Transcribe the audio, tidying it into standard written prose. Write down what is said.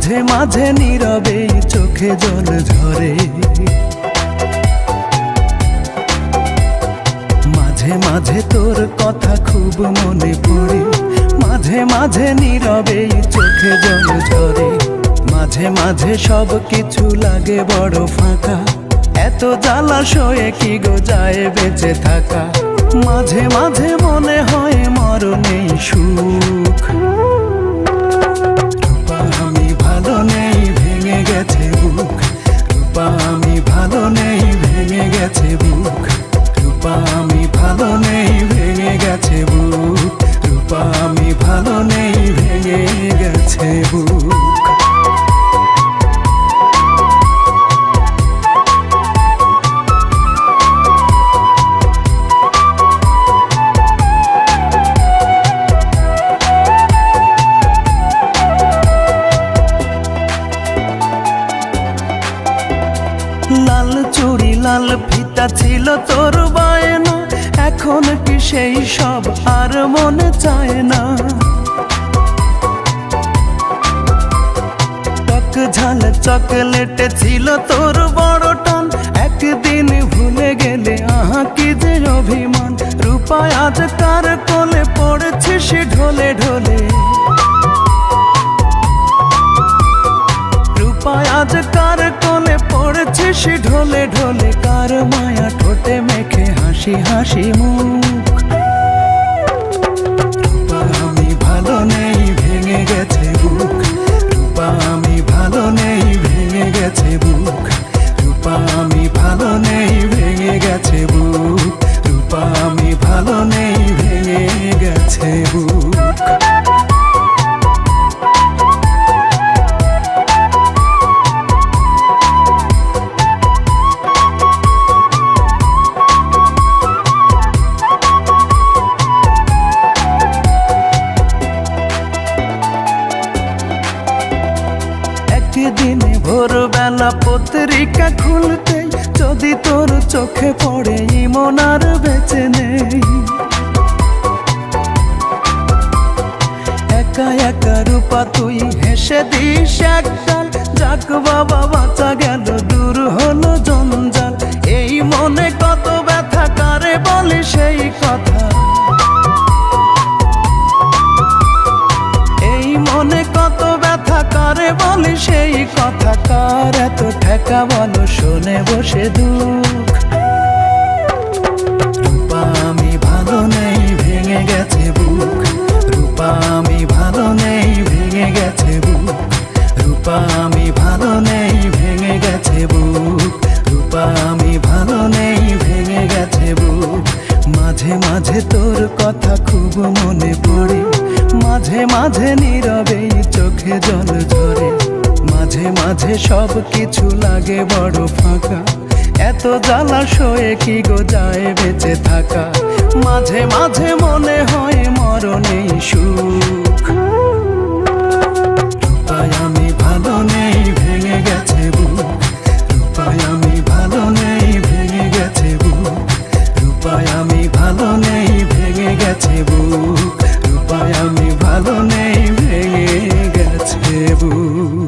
মাঝে মাঝে নীরবে চোখে জল ঝরে, মাঝে মাঝে তোর কথা খুব মনে পড়ে, মাঝে মাঝে নীরবে চোখে জল ঝরে, মাঝে মাঝে সব কিছু লাগে বড় ফাঁকা, এত জ্বালাশয়ে কি গো যায় বেঁচে থাকা, মাঝে মাঝে মনে হয় মরণেই সুখ। রূপা আমি ভালো নেই, ভেঙে গেছে বুক, রূপা আমি ভালো নেই, ভেঙে গেছে বুক, রূপা আমি ভালো নেই, ভেঙে গেছে বুক, রূপা আমি ভালো নেই, ভেঙে গেছে বুক। লাল চুড়ি লাল ফিতা ছিল তোর বায়না, এখন কি সেই সব আর মনে চায় না। টক ঝাল চকলেটে ছিল তোর বড় টান, একদিন ভুলে গেলে আহা কি যে অভিমান। রূপা আজ কার কোলে পড়েছে সে ঢলে ঢলে, রূপা আজ কার কোলে পড়েছে সে ঢলে ঢলে, কার মায়া ঠোঁটে মেখে হাসি হাসি মুখ। রূপা আমি ভালো নেই, ভেঙে গেছে বুক, রূপা আমি ভালো নেই, ভেঙে গেছে বুক, রূপা আমি ভালো নেই, ভেঙে গেছে বুক, রূপা আমি ভালো নেই, ভেঙে গেছে বুক। দিনে ভোরবেলা পত্রিকা খুলতে যদি তোর চোখে পড়ে ইমন আর বেঁচে নেই, একা একা রূপা তুই হেসে দিস একগাল, যাক বাবা বাঁচা গেল, দূর হলো জঞ্জাল। এই মনে কত ব্যথা, কারে বলে সেই কথা, এই মনে কত ব্যথা, কারে বলে সেই কথা, কার এত ঠেকা বলো শোনে বসে দুঃখ। রূপা আমি ভালো নেই, ভেঙে গেছে বুক, রূপা আমি ভালো নেই, ভেঙে গেছে বুক, রূপা আমি ভালো নেই, ভেঙে গেছে বুক, রূপা আমি ভালো নেই, ভেঙে গেছে বুক। মাঝে মাঝে তোর কথা খুব মনে পড়ে, মাঝে মাঝে নীরবে চোখে জল ঝরে, মাঝে মাঝে সব কিছু লাগে বড় ফাঁকা, এত জ্বালাশয়ে কি গো যায় বেঁচে থাকা, মাঝে মাঝে মনে হয় মরণেই সুখ। রূপায় আমি ভালো নেই, ভেঙে গেছে বুক, রূপায় আমি ভালো নেই, ভেঙে গেছে বুক, রূপায় আমি ভালো নেই, ভেঙে গেছে বুক, রূপায় আমি ভালো নেই, ভেঙে গেছে বুক।